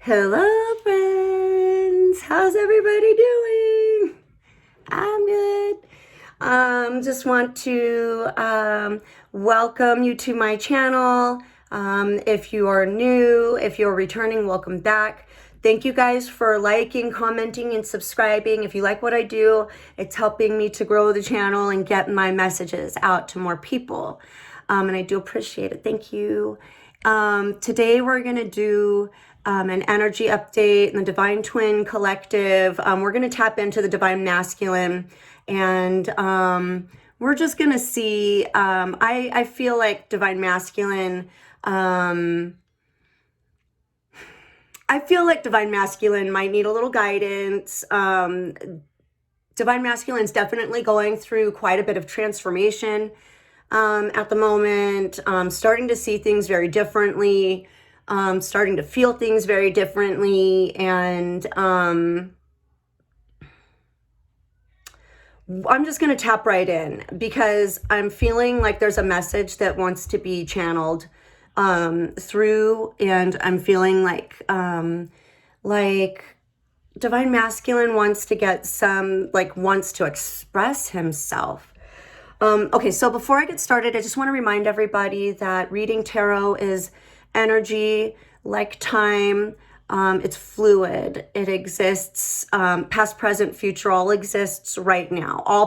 Hello, friends. How's everybody doing? I'm good. Just want to welcome you to my channel. If you are new, if you're returning, welcome back. Thank you guys for liking, commenting, and subscribing. If you like what I do, it's helping me to grow the channel and get my messages out to more people. And I do appreciate it. Thank you. Today we're going to do an energy update in the Divine Twin Collective. We're going to tap into the Divine Masculine, and we're just going to see, I feel like Divine Masculine, I feel like Divine Masculine might need a little guidance. Divine Masculine is definitely going through quite a bit of transformation at the moment, starting to see things very differently, starting to feel things very differently, and I'm just going to tap right in because I'm feeling like there's a message that wants to be channeled through, and I'm feeling like Divine Masculine wants to get some, wants to express himself. Okay, so before I get started, I just want to remind everybody that reading tarot is energy, like time. It's fluid. It exists, past, present, future, all exists right now. All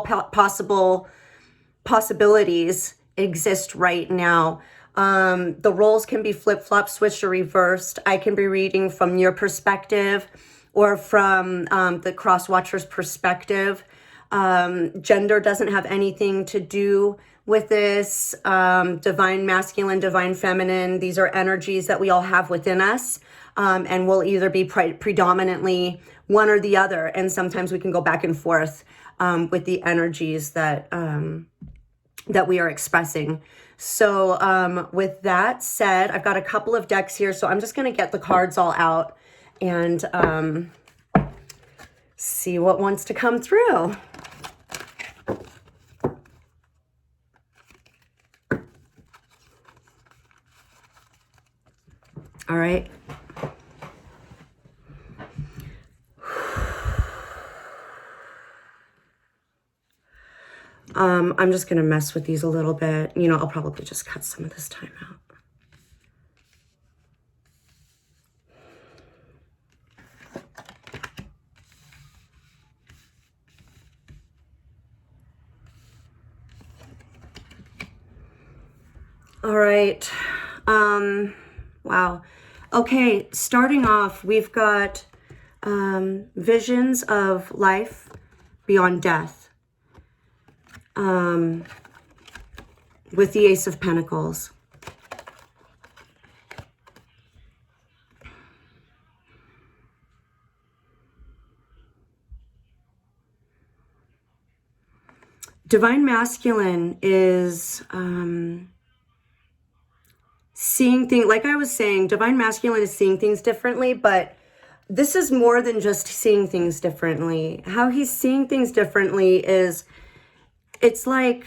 possibilities exist right now. The roles can be flip-flopped, switched, or reversed. I can be reading from your perspective or from the cross-watcher's perspective. Gender doesn't have anything to do with this. Divine masculine, divine feminine, these are energies that we all have within us, and will either be predominantly one or the other, and sometimes we can go back and forth with the energies that that we are expressing. So with that said, I've got a couple of decks here, so I'm just going to get the cards all out and see what wants to come through. All right. I'm just going to mess with these a little bit. You know, I'll probably just cut some of this time out. All right. Wow. Okay, starting off, we've got visions of life beyond death. With the Ace of Pentacles. Divine Masculine is seeing things, like I was saying, Divine Masculine is seeing things differently, but this is more than just seeing things differently. How he's seeing things differently is, it's like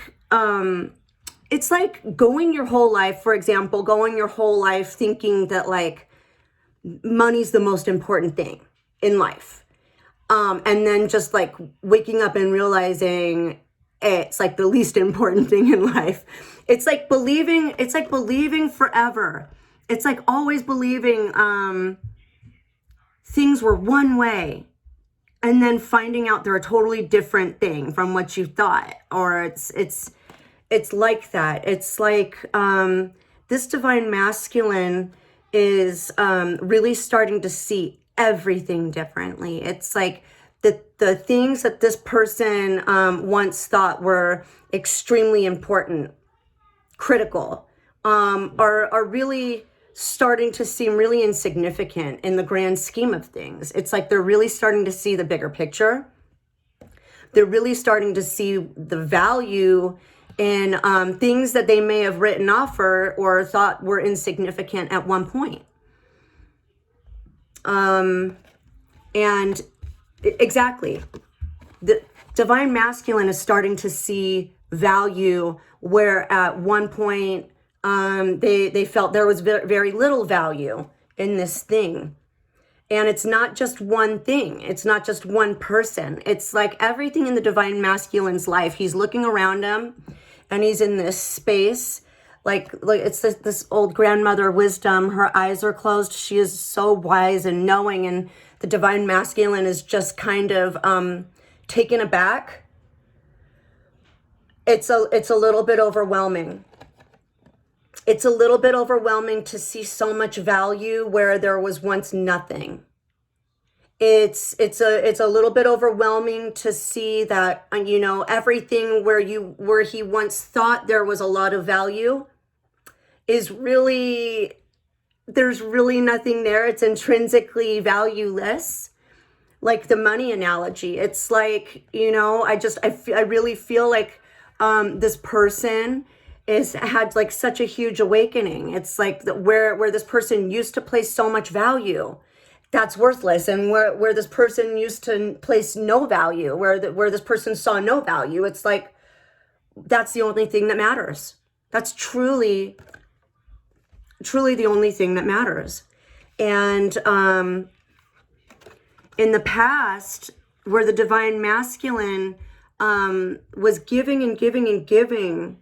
going your whole life, for example, going your whole life thinking that like money's the most important thing in life. And then just like waking up and realizing it's like the least important thing in life. It's like believing forever. It's like always believing things were one way, and then finding out they're a totally different thing from what you thought. Or it's like that. It's like this Divine Masculine is really starting to see everything differently. It's like the things that this person once thought were extremely important, critical, are really starting to seem really insignificant in the grand scheme of things. It's like they're really starting to see the bigger picture. They're really starting to see the value in things that they may have written off or thought were insignificant at one point. And exactly, the Divine Masculine is starting to see value where at one point they felt there was very little value in this thing. And it's not just one thing. It's not just one person. It's like everything in the divine masculine's life. He's looking around him and he's in this space. Like it's this old grandmother wisdom. Her eyes are closed. She is so wise and knowing. And the divine masculine is just kind of taken aback. It's a little bit overwhelming. It's a little bit overwhelming to see so much value where there was once nothing. It's a little bit overwhelming to see that, you know, everything where he once thought there was a lot of value is really, there's really nothing there. It's intrinsically valueless. Like the money analogy. It's like, you know, I really feel like this person had like such a huge awakening. It's like where this person used to place so much value, that's worthless, and where this person used to place no value, where this person saw no value, it's like that's the only thing that matters. That's truly the only thing that matters. And in the past, where the divine masculine was giving and giving and giving,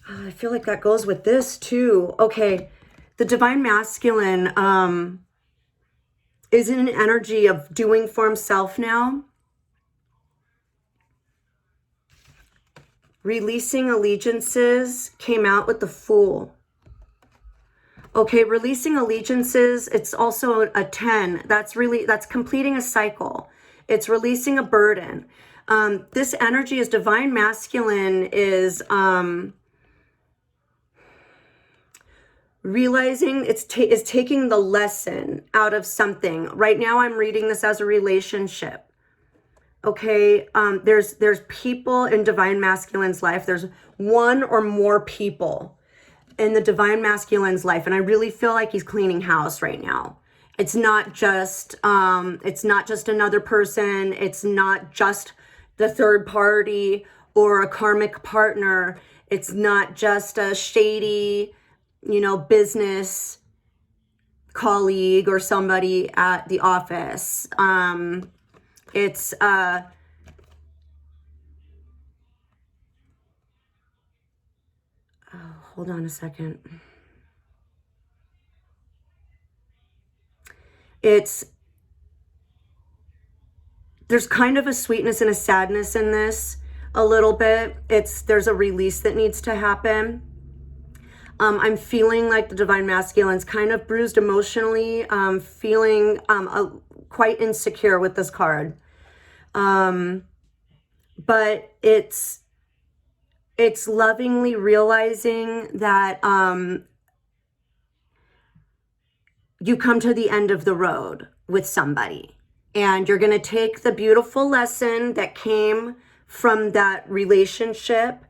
I feel like that goes with this too. Okay, the divine masculine is in an energy of doing for himself now. Releasing allegiances came out with the Fool. Okay, releasing allegiances, it's also a 10. That's completing a cycle. It's releasing a burden. This energy is divine masculine is realizing is taking the lesson out of something. Right now I'm reading this as a relationship. Okay, there's people in divine masculine's life. There's one or more people in the divine masculine's life, and I really feel like he's cleaning house right now. It's not just another person. It's not just the third party or a karmic partner. It's not just a shady, you know, business colleague or somebody at the office. Hold on a second. There's kind of a sweetness and a sadness in this a little bit. There's a release that needs to happen. I'm feeling like the divine masculine's kind of bruised emotionally, feeling quite insecure with this card. But it's lovingly realizing that you come to the end of the road with somebody, and you're going to take the beautiful lesson that came from that relationship,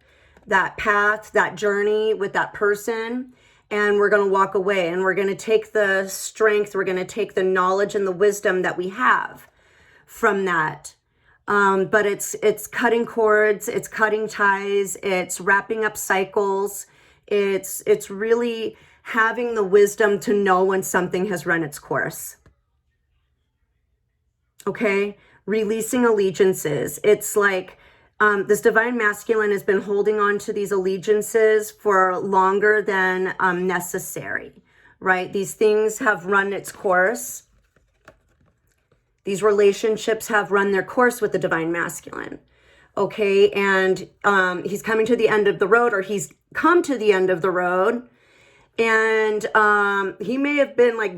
that path, that journey with that person, and we're going to walk away, and we're going to take the strength, we're going to take the knowledge and the wisdom that we have from that. But it's cutting cords, it's cutting ties, it's wrapping up cycles. It's really having the wisdom to know when something has run its course. Okay, releasing allegiances. It's like this divine masculine has been holding on to these allegiances for longer than necessary, right? These things have run its course. These relationships have run their course with the divine masculine. Okay, and he's coming to the end of the road, or he's come to the end of the road, and he may have been like,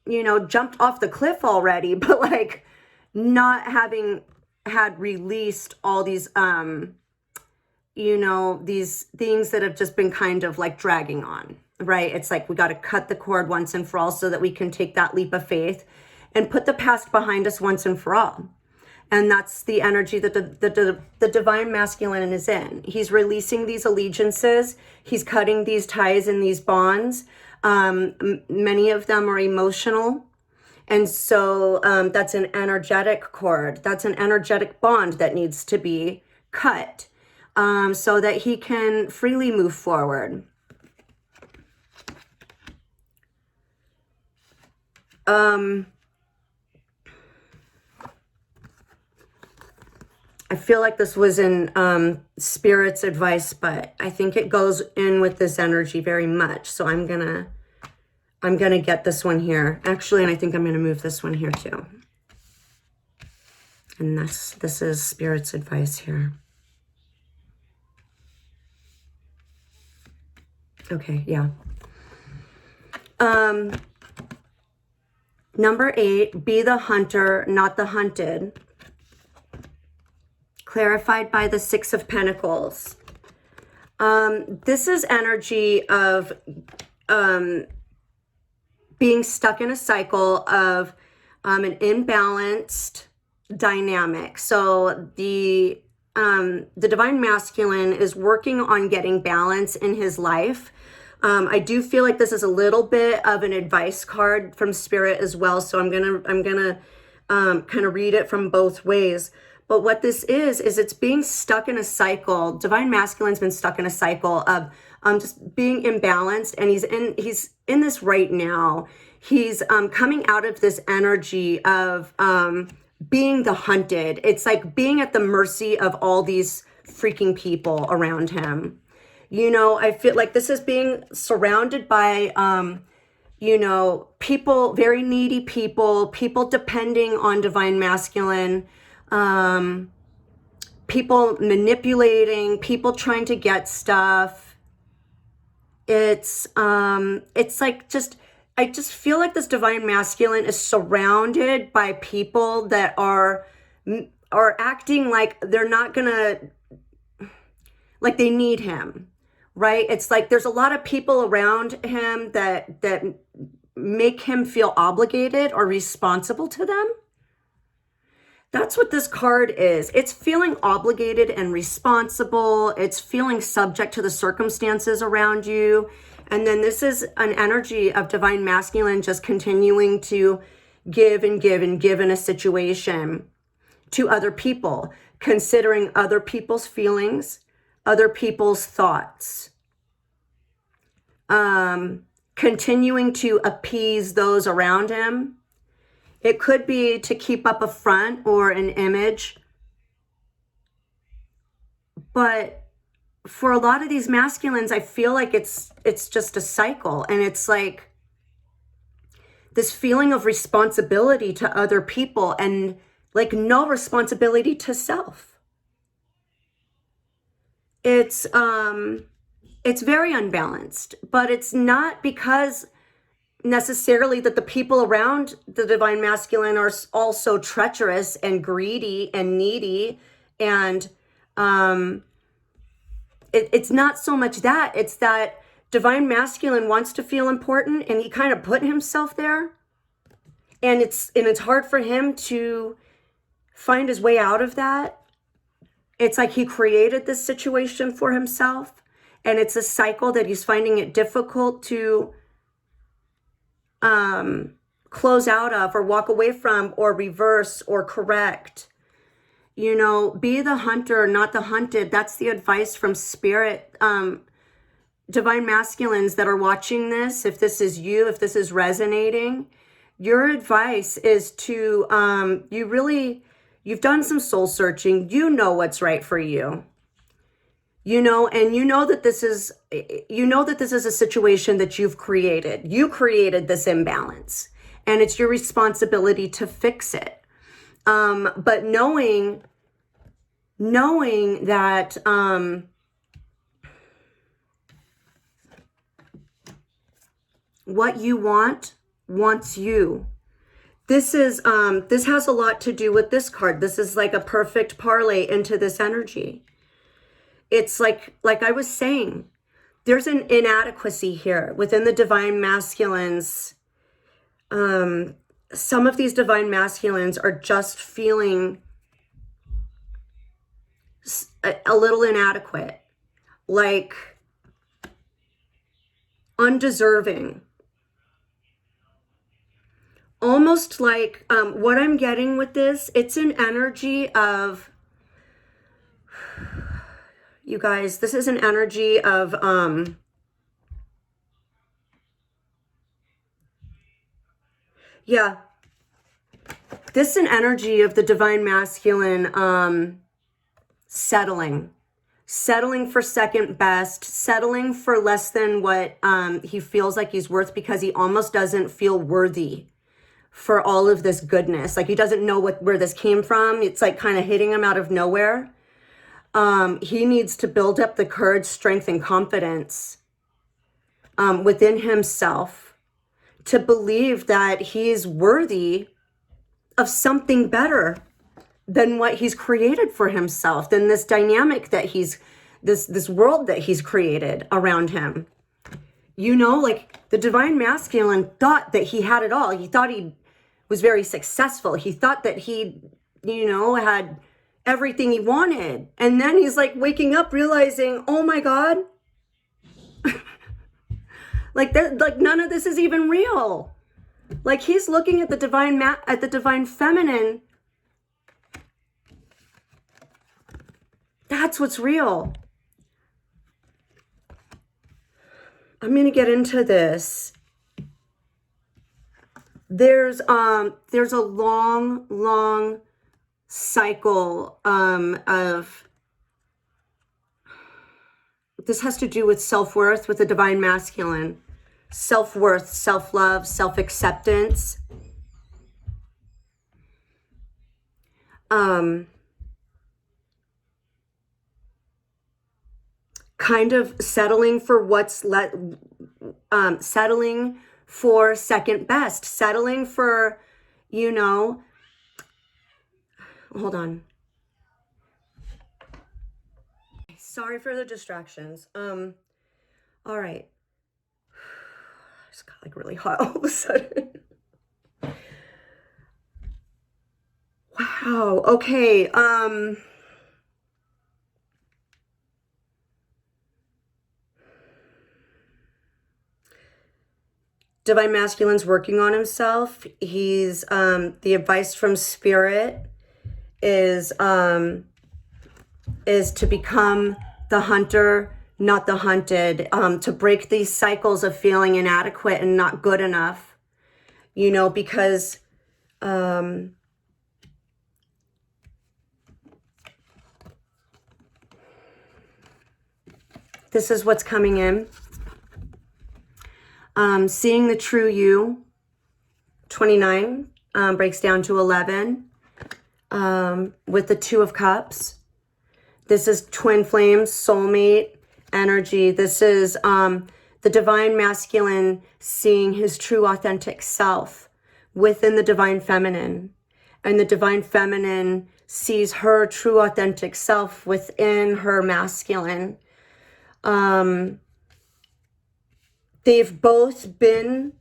you know, jumped off the cliff already, but like not having had released all these, you know, these things that have just been kind of like dragging on, right? It's like we got to cut the cord once and for all so that we can take that leap of faith and put the past behind us once and for all. And that's the energy that the divine masculine is in. He's releasing these allegiances. He's cutting these ties and these bonds. Many of them are emotional. And so that's an energetic cord. That's an energetic bond that needs to be cut so that he can freely move forward. I feel like this was in Spirit's advice, but I think it goes in with this energy very much. So I'm gonna get this one here. Actually, and I think I'm gonna move this one here too. And this is Spirit's advice here. Okay, yeah. Number 8, be the hunter, not the hunted. Clarified by the 6 of Pentacles. This is energy of being stuck in a cycle of an imbalanced dynamic. So the divine masculine is working on getting balance in his life. I do feel like this is a little bit of an advice card from Spirit as well. So I'm gonna kind of read it from both ways. But what this is it's being stuck in a cycle. Divine masculine's been stuck in a cycle of just being imbalanced, and he's in this right now. He's coming out of this energy of being the hunted. It's like being at the mercy of all these freaking people around him. You know, I feel like this is being surrounded by you know, people, very needy people depending on divine masculine, people manipulating, people trying to get stuff. It's like I just feel like this divine masculine is surrounded by people that are acting like they're not gonna, like they need him, right? It's like there's a lot of people around him that make him feel obligated or responsible to them. That's what this card is. It's feeling obligated and responsible. It's feeling subject to the circumstances around you. And then this is an energy of divine masculine just continuing to give and give and give in a situation to other people, considering other people's feelings, other people's thoughts, continuing to appease those around him. It could be to keep up a front or an image. But for a lot of these masculines, I feel like it's just a cycle. And it's like this feeling of responsibility to other people and like no responsibility to self. It's very unbalanced, but it's not because necessarily that the people around the divine masculine are also treacherous and greedy and needy, and it's not so much that, it's that divine masculine wants to feel important, and he kind of put himself there, and it's hard for him to find his way out of that. It's like he created this situation for himself, and it's a cycle that he's finding it difficult to close out of or walk away from or reverse or correct. You know, be the hunter, not the hunted. That's the advice from Spirit. Divine masculines that are watching this, if this is you, if this is resonating, your advice is to, you've done some soul searching. You know what's right for you. You know, and you know that this is a situation that you've created. You created this imbalance, and it's your responsibility to fix it. But knowing that what you wants you. This has a lot to do with this card. This is like a perfect parlay into this energy. It's like I was saying, there's an inadequacy here within the divine masculines. Some of these divine masculines are just feeling a little inadequate, like undeserving. Almost like what I'm getting with this, it's an energy of, you guys, this is an energy of Yeah. This is an energy of the divine masculine, settling for second best, settling for less than what he feels like he's worth, because he almost doesn't feel worthy for all of this goodness. Like he doesn't know where this came from. It's like kind of hitting him out of nowhere. He needs to build up the courage, strength, and confidence within himself to believe that he's worthy of something better than what he's created for himself, than this dynamic that this world that he's created around him. You know, like the divine masculine thought that he had it all. He thought he was very successful. He thought that he, you know, had everything he wanted. And then he's like waking up realizing, oh my God, like none of this is even real. Like he's looking at the divine feminine. That's what's real. I'm going to get into this. There's a long cycle of, this has to do with self-worth with the divine masculine. Self-worth, self-love, self-acceptance. Kind of settling for settling for second best, settling for, you know, hold on. Sorry for the distractions. All right. I just got like really hot all of a sudden. Wow. Okay. Divine masculine's working on himself. He's the advice from spirit is to become the hunter, not the hunted, to break these cycles of feeling inadequate and not good enough, you know, because this is what's coming in. Seeing the true you, 29, breaks down to 11, with the 2 of Cups. This is twin flames, soulmate energy. This is the divine masculine seeing his true authentic self within the divine feminine. And the divine feminine sees her true authentic self within her masculine. They've both been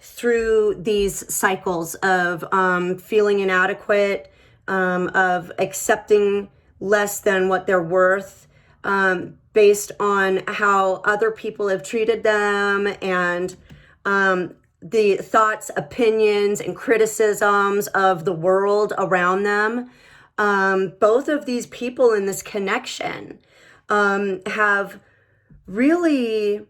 through these cycles of feeling inadequate, of accepting less than what they're worth, based on how other people have treated them, and the thoughts, opinions, and criticisms of the world around them. Both of these people in this connection have really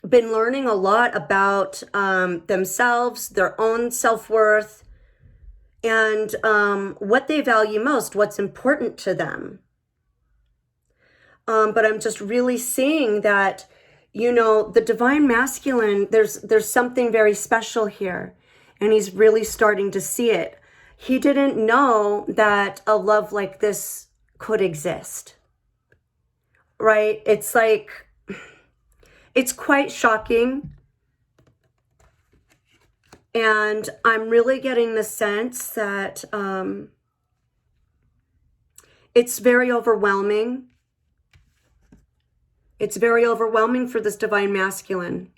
been learning a lot about themselves, their own self-worth, and what they value most, what's important to them. But I'm just really seeing that, you know, the divine masculine, there's something very special here, and he's really starting to see it. He didn't know that a love like this could exist, right? It's like, it's quite shocking. And I'm really getting the sense that it's very overwhelming. It's very overwhelming for this divine masculine.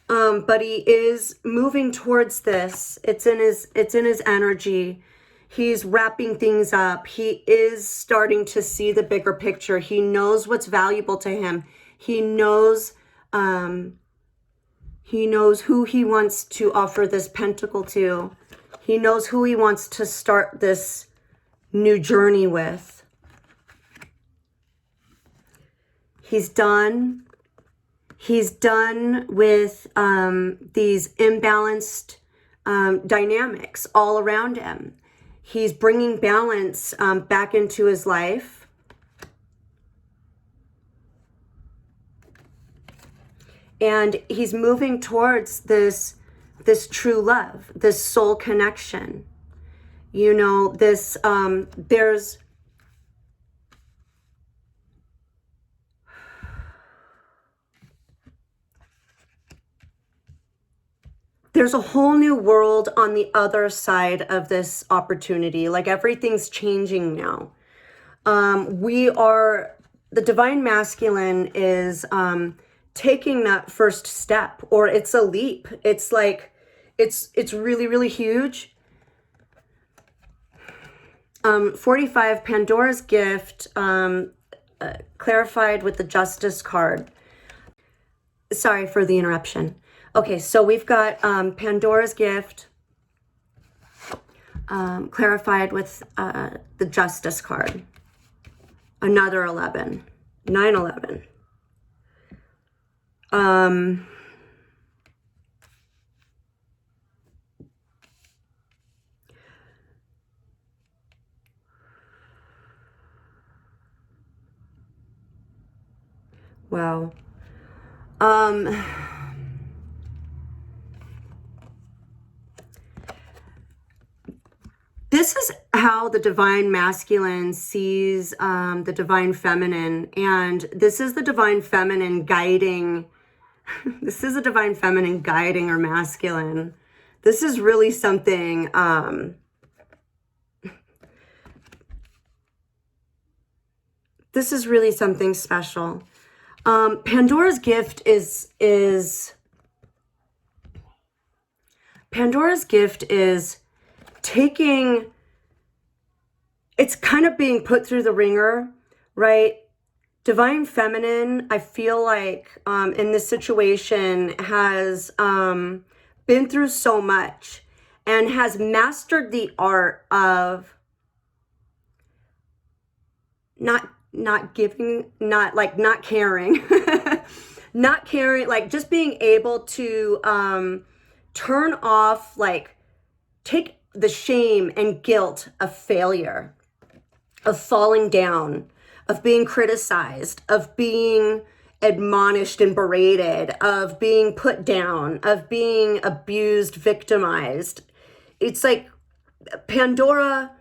But he is moving towards this. It's in his energy. He's wrapping things up. He is starting to see the bigger picture. He knows what's valuable to him. He knows who he wants to offer this pentacle to. He knows who he wants to start this new journey with. He's done. He's done with these imbalanced dynamics all around him. He's bringing balance back into his life. And he's moving towards this true love, this soul connection. You know, this, there's a whole new world on the other side of this opportunity. Like, everything's changing now. The divine masculine is taking that first step, or it's a leap. It's like, it's really, really huge. 45, Pandora's gift, clarified with the Justice card. Sorry for the interruption. Okay, so we've got Pandora's gift, clarified with the Justice card. Another 11, 9/11. Wow. This is how the divine masculine sees the divine feminine, and this is the divine feminine guiding. This is a divine feminine guiding our masculine. This is really something. This is really something special. Pandora's gift is taking, it's kind of being put through the ringer, right? Divine feminine, I feel like in this situation has been through so much and has mastered the art of not giving, not caring, not caring, like just being able to turn off, like take the shame and guilt of failure, of falling down, of being criticized, of being admonished and berated, of being put down, of being abused, victimized. It's like Pandora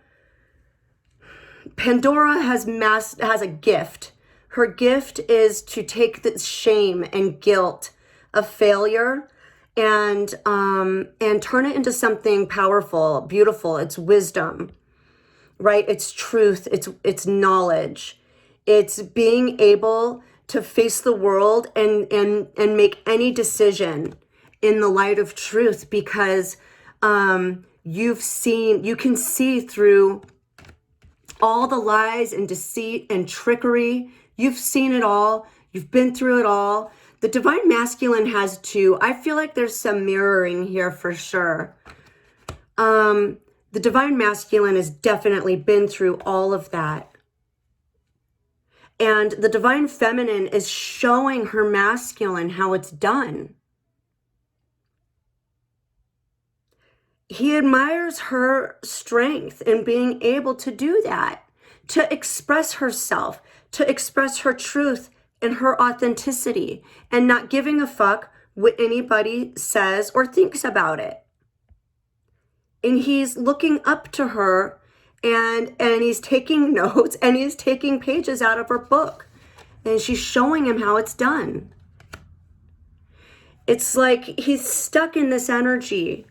has a gift. Her gift is to take the shame and guilt of failure and turn it into something powerful, beautiful. It's wisdom, right? It's truth. It's knowledge. It's being able to face the world and make any decision in the light of truth, because you can see through all the lies and deceit and trickery. You've seen it all. You've been through it all. The divine masculine has too. I feel like there's some mirroring here for sure. The divine masculine has definitely been through all of that. And the divine feminine is showing her masculine how it's done. He admires her strength in being able to do that, to express herself, to express her truth and her authenticity, and not giving a fuck what anybody says or thinks about it. And he's looking up to her, and he's taking notes, and he's taking pages out of her book, and she's showing him how it's done. It's like he's stuck in this energy,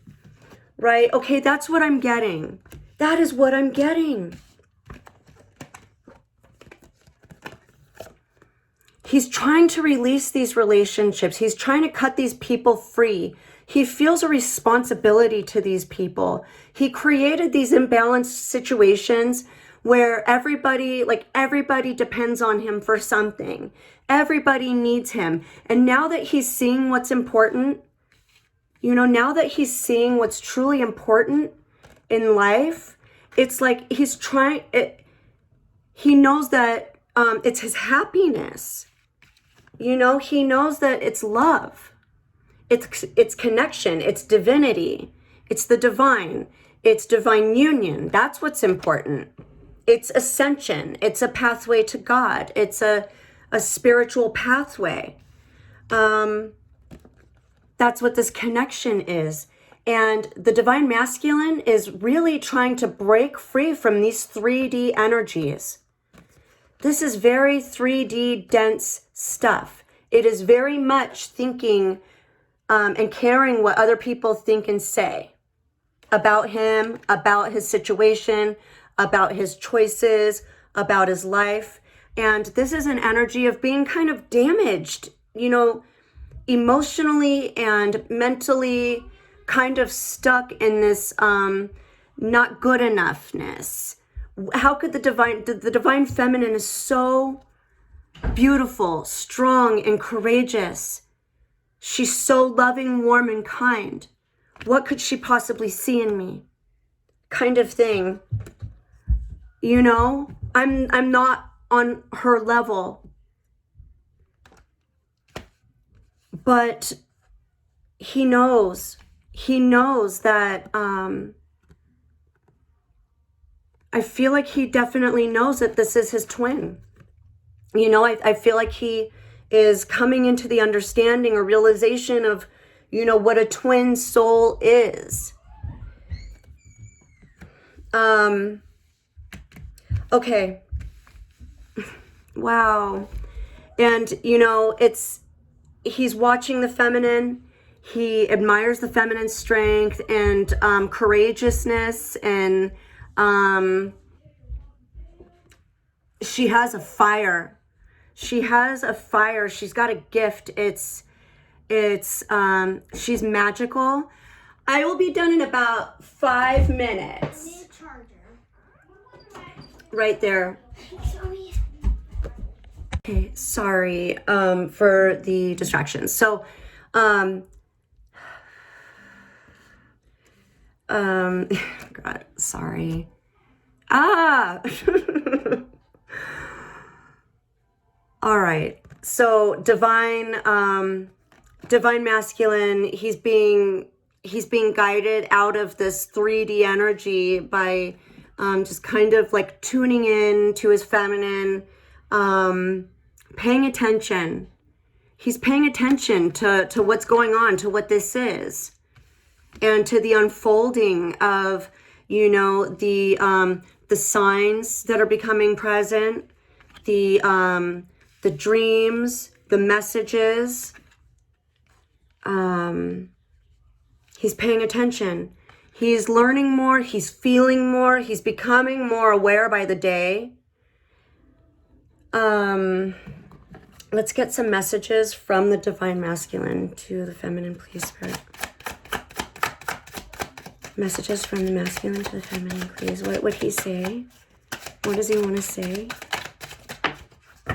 right? Okay, that's what I'm getting. That is what I'm getting. He's trying to release these relationships. He's trying to cut these people free. He feels a responsibility to these people. He created these imbalanced situations where everybody depends on him for something. Everybody needs him. And now that he's seeing what's important, now that he's seeing what's truly important in life, it's like he knows that it's his happiness. You know, he knows that it's love. It's connection. It's divinity. It's the divine. It's divine union. That's what's important. It's ascension. It's a pathway to God. It's a spiritual pathway. That's what this connection is. And the divine masculine is really trying to break free from these 3D energies. This is very 3D dense stuff. It is very much thinking and caring what other people think and say about him, about his situation, about his choices, about his life. And this is an energy of being kind of damaged, you know, emotionally and mentally, kind of stuck in this not good enoughness. How could the divine feminine is so beautiful, strong, and courageous. She's so loving, warm, and kind. What could she possibly see in me? Kind of thing. You know, I'm not on her level. But he knows that I feel like he definitely knows that this is his twin. You know, I feel like he is coming into the understanding or realization of, you know, what a twin soul is. Okay. Wow. And, you know, he's watching the feminine. He admires the feminine strength and courageousness, and she has a fire. She has a fire. She's got a gift. She's magical. I will be done in about 5 minutes. I need a charger. Right there. Okay, sorry for the distractions. So, God, sorry. All right. So divine masculine, he's being guided out of this 3D energy by just kind of like tuning in to his feminine, paying attention. He's paying attention to what's going on, to what this is, and to the unfolding of, you know, the signs that are becoming present, the dreams, the messages. He's paying attention. He's learning more. He's feeling more. He's becoming more aware by the day. Let's get some messages from the divine masculine to the feminine, please, Spirit. Messages from the masculine to the feminine, please. What would he say? What does he want to say?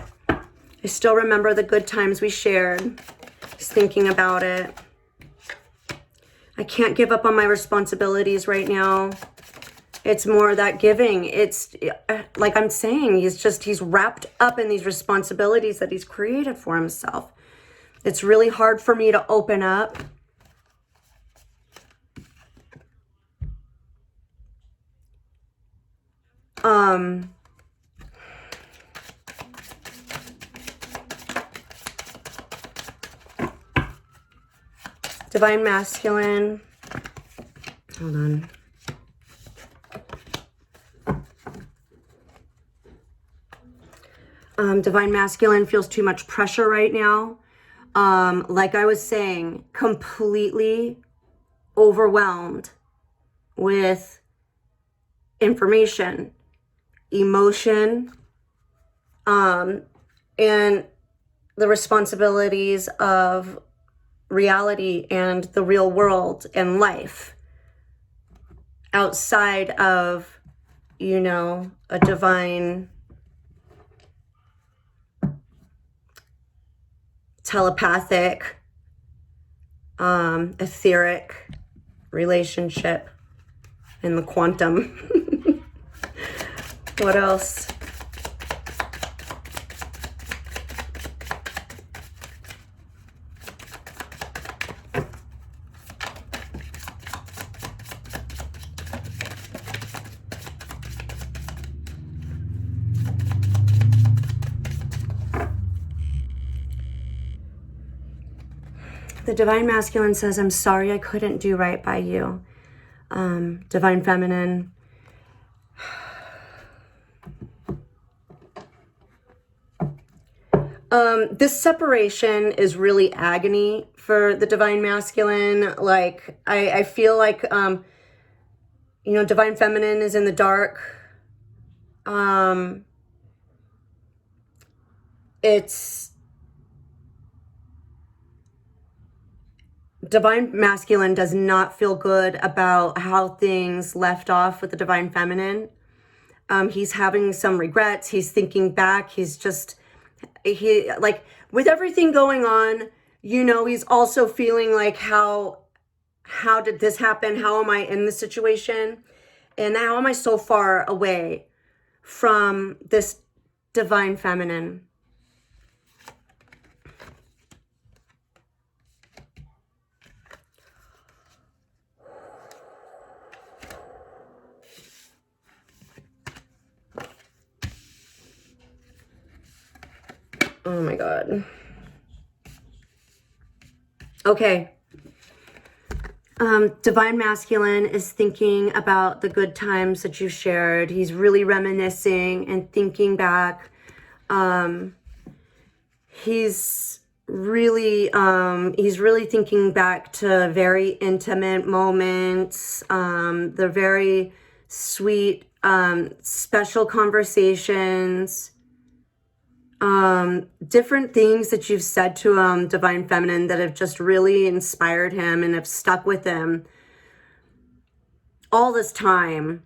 I still remember the good times we shared. Just thinking about it. I can't give up on my responsibilities right now. It's more that giving. It's like I'm saying, he's wrapped up in these responsibilities that he's created for himself. It's really hard for me to open up. Divine masculine. Hold on. Divine masculine feels too much pressure right now. Like I was saying, completely overwhelmed with information, emotion, and the responsibilities of reality and the real world and life outside of, you know, a divine telepathic, etheric relationship in the quantum. What else? The Divine Masculine says, I'm sorry I couldn't do right by you. Divine Feminine, this separation is really agony for the Divine Masculine. Like, I feel like, you know, Divine Feminine is in the dark. Divine Masculine does not feel good about how things left off with the Divine Feminine. He's having some regrets. He's thinking back. Like, with everything going on, you know, he's also feeling like, how did this happen? How am I in this situation? And how am I so far away from this Divine Feminine? Oh my God. Okay. Divine Masculine is thinking about the good times that you shared. He's really reminiscing and thinking back. He's really thinking back to very intimate moments, the very sweet, special conversations, different things that you've said to him, Divine Feminine, that have just really inspired him and have stuck with him all this time.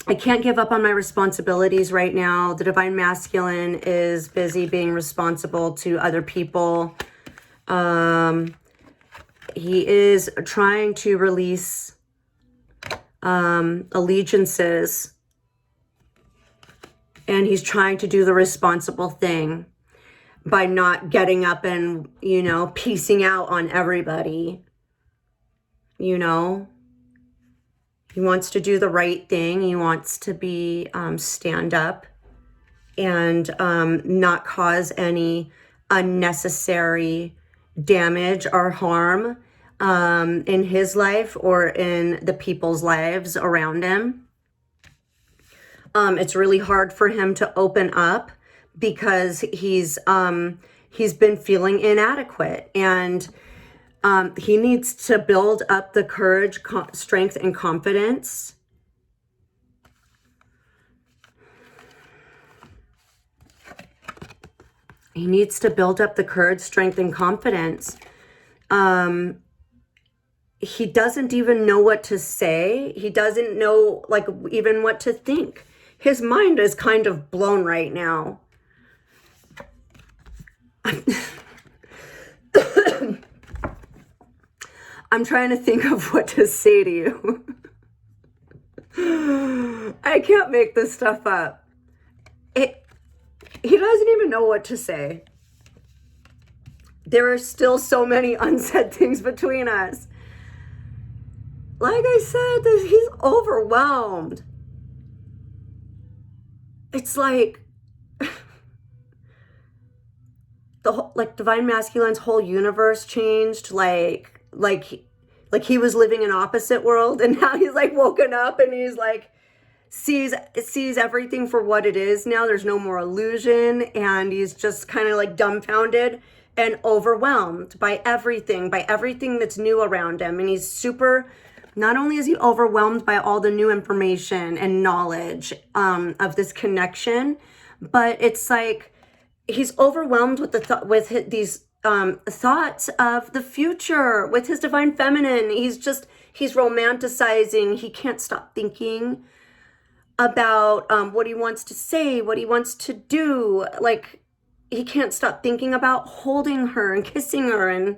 I can't give up on my responsibilities right now. The Divine Masculine is busy being responsible to other people. He is trying to release allegiances. And he's trying to do the responsible thing by not getting up and, you know, piecing out on everybody. You know, he wants to do the right thing. He wants to be stand up and not cause any unnecessary damage or harm in his life or in the people's lives around him. It's really hard for him to open up because he's been feeling inadequate, and he needs to build up the courage, strength, and confidence. He needs to build up the courage, strength, and confidence. He doesn't even know what to say. He doesn't know, like, even what to think. His mind is kind of blown right now. I'm trying to think of what to say to you. I can't make this stuff up. He doesn't even know what to say. There are still so many unsaid things between us. Like I said, he's overwhelmed. It's like Divine Masculine's whole universe changed. Like he was living an opposite world, and now he's like woken up and he's like sees everything for what it is now. There's no more illusion, and he's just kind of like dumbfounded and overwhelmed by everything that's new around him. And he's not only is he overwhelmed by all the new information and knowledge of this connection, but it's like he's overwhelmed with these thoughts of the future with his Divine Feminine. He's romanticizing. He can't stop thinking about what he wants to say, what he wants to do. Like, he can't stop thinking about holding her and kissing her, and,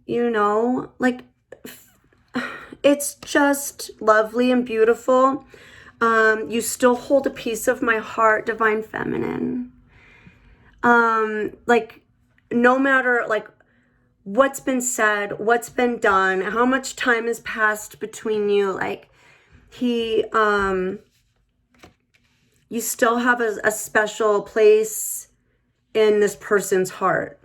you know, like, it's just lovely and beautiful. You still hold a piece of my heart, Divine Feminine. Like, no matter like what's been said, what's been done, how much time has passed between you, like you still have a special place in this person's heart.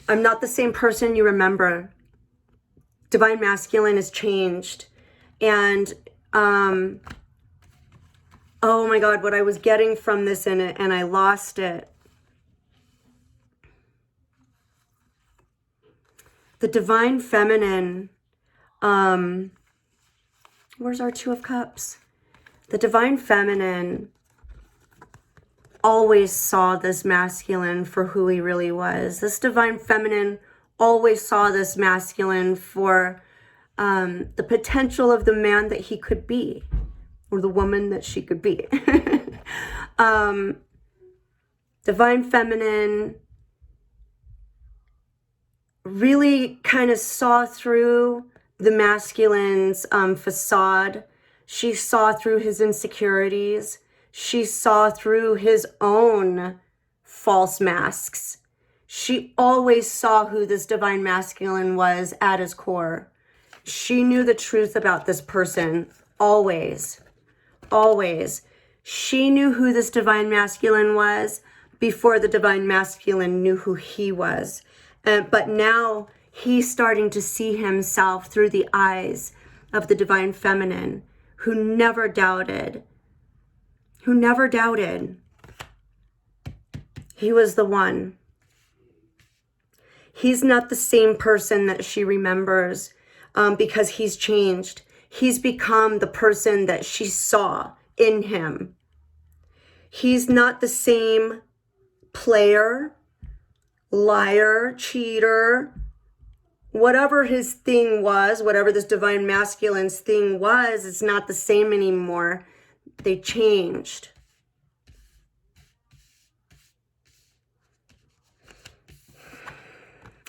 I'm not the same person you remember. Divine Masculine has changed. And, oh my God, what I was getting from this in it, and I lost it. The Divine Feminine, where's our Two of Cups? The Divine Feminine always saw this masculine for who he really was. This Divine Feminine always saw this masculine for the potential of the man that he could be, or the woman that she could be. Divine Feminine really kind of saw through the masculine's facade. She saw through his insecurities. She saw through his own false masks. She always saw who this Divine Masculine was at his core. She knew the truth about this person, always, always. She knew who this Divine Masculine was before the Divine Masculine knew who he was. But now he's starting to see himself through the eyes of the Divine Feminine, who never doubted. Who never doubted. He was the one. He's not the same person that she remembers because he's changed. He's become the person that she saw in him. He's not the same player, liar, cheater, whatever his thing was, whatever this Divine Masculine's thing was, it's not the same anymore. They changed.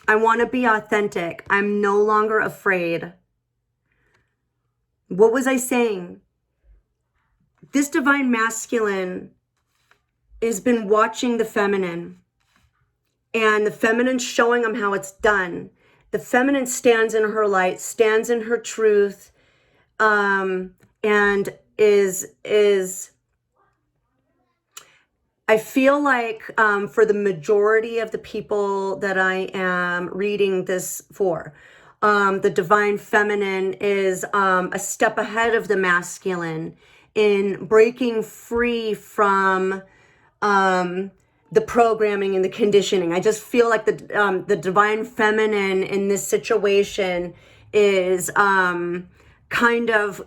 I want to be authentic. I'm no longer afraid. What was I saying? This Divine Masculine has been watching the feminine, and the feminine showing him how it's done. The feminine stands in her light, stands in her truth, and is I feel like for the majority of the people that I am reading this for, the Divine Feminine is a step ahead of the masculine in breaking free from the programming and the conditioning. I just feel like the Divine Feminine in this situation is kind of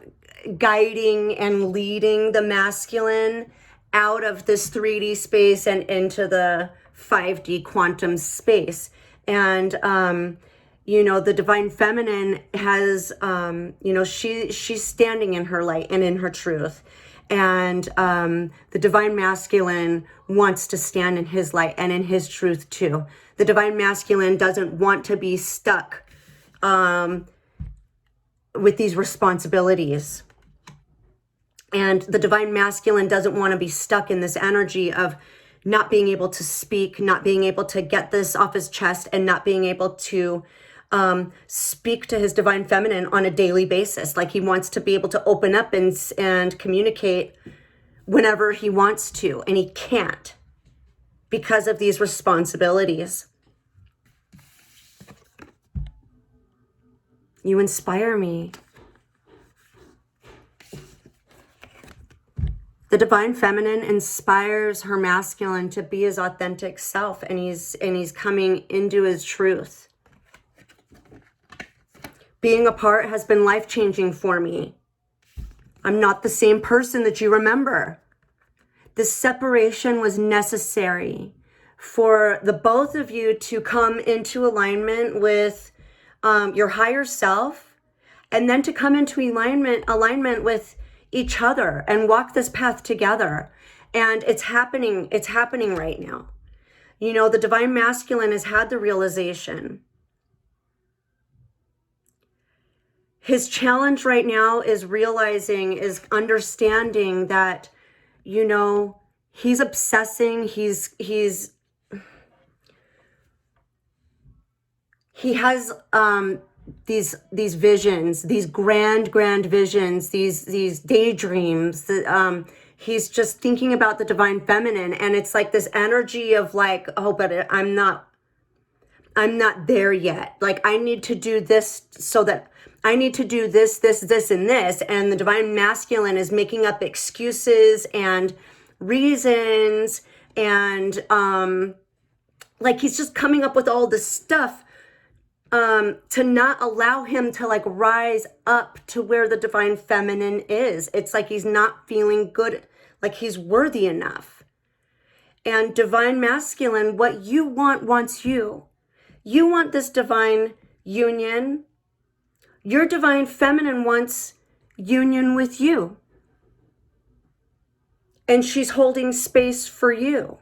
guiding and leading the masculine out of this 3D space and into the 5D quantum space. And, you know, the Divine Feminine has, you know, she's standing in her light and in her truth. And the Divine Masculine wants to stand in his light and in his truth too. The Divine Masculine doesn't want to be stuck with these responsibilities. And the Divine Masculine doesn't want to be stuck in this energy of not being able to speak, not being able to get this off his chest, and not being able to speak to his Divine Feminine on a daily basis. Like he wants to be able to open up and communicate whenever he wants to, and he can't because of these responsibilities. You inspire me. The Divine Feminine inspires her masculine to be his authentic self, and he's coming into his truth. Being apart has been life-changing for me. I'm not the same person that you remember. This separation was necessary for the both of you to come into alignment with your higher self, and then to come into alignment with each other and walk this path together. And it's happening right now. You know, the Divine Masculine has had the realization. His challenge right now is understanding that, you know, he's obsessing, he has these visions, these grand visions, these daydreams that he's just thinking about the divine feminine, and it's like this energy of like, oh, but I'm not there yet. Like, I need to do this, so that I need to do this, and this. And the divine masculine is making up excuses and reasons, and like he's just coming up with all this stuff to not allow him to like rise up to where the divine feminine is. It's like he's not feeling good, like he's worthy enough. And divine masculine, what you want wants you. You want this divine union. Your divine feminine wants union with you. And she's holding space for you.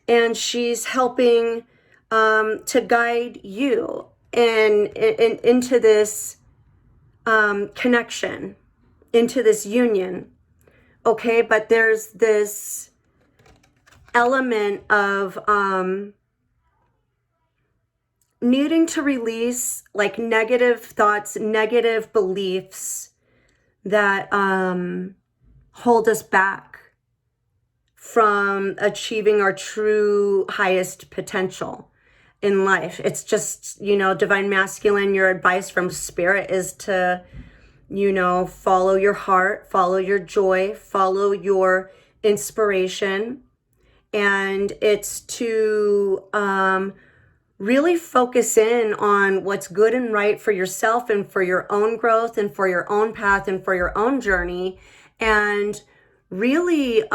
And she's helping to guide you into this connection, into this union. Okay, but there's this element of needing to release like negative thoughts, negative beliefs that hold us back from achieving our true highest potential in life. It's just, you know, divine masculine, your advice from spirit is to, you know, follow your heart, follow your joy, follow your inspiration. And it's to really focus in on what's good and right for yourself and for your own growth and for your own path and for your own journey. And really,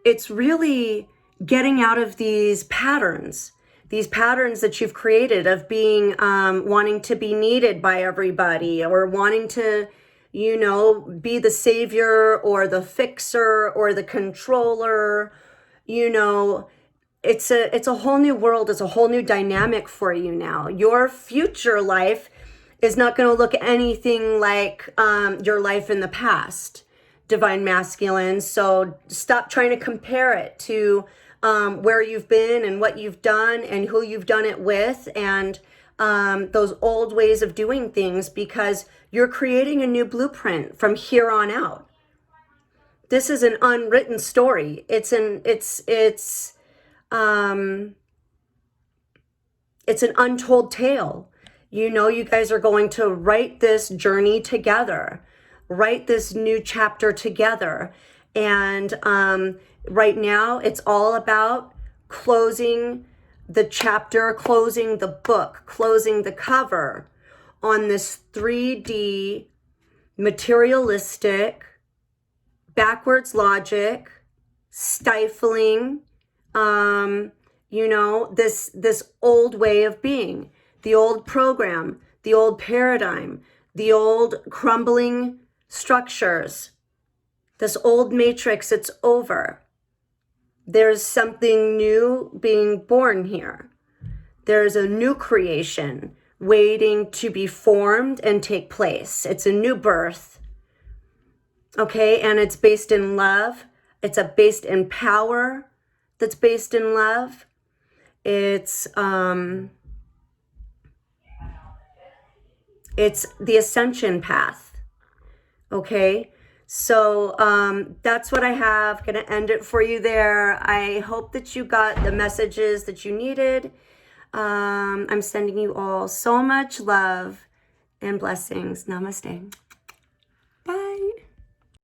it's really getting out of these patterns that you've created of being, wanting to be needed by everybody, or wanting to, you know, be the savior or the fixer or the controller. You know, it's a whole new world. It's a whole new dynamic for you now. Your future life is not going to look anything like your life in the past, divine masculine. So stop trying to compare it to where you've been and what you've done and who you've done it with, and those old ways of doing things, because you're creating a new blueprint from here on out. This is an unwritten story. It's an untold tale. You know, you guys are going to write this journey together, write this new chapter together. And right now, it's all about closing the chapter, closing the book, closing the cover on this 3D materialistic, backwards logic, stifling, you know, this old way of being, the old program, the old paradigm, the old crumbling structures, this old matrix. It's over. There's something new being born here. There's a new creation waiting to be formed and take place. It's a new birth. Okay, and it's based in love. It's based in power that's based in love. It's the ascension path. Okay, so that's what I have. Gonna end it for you there. I hope that you got the messages that you needed. I'm sending you all so much love and blessings. Namaste.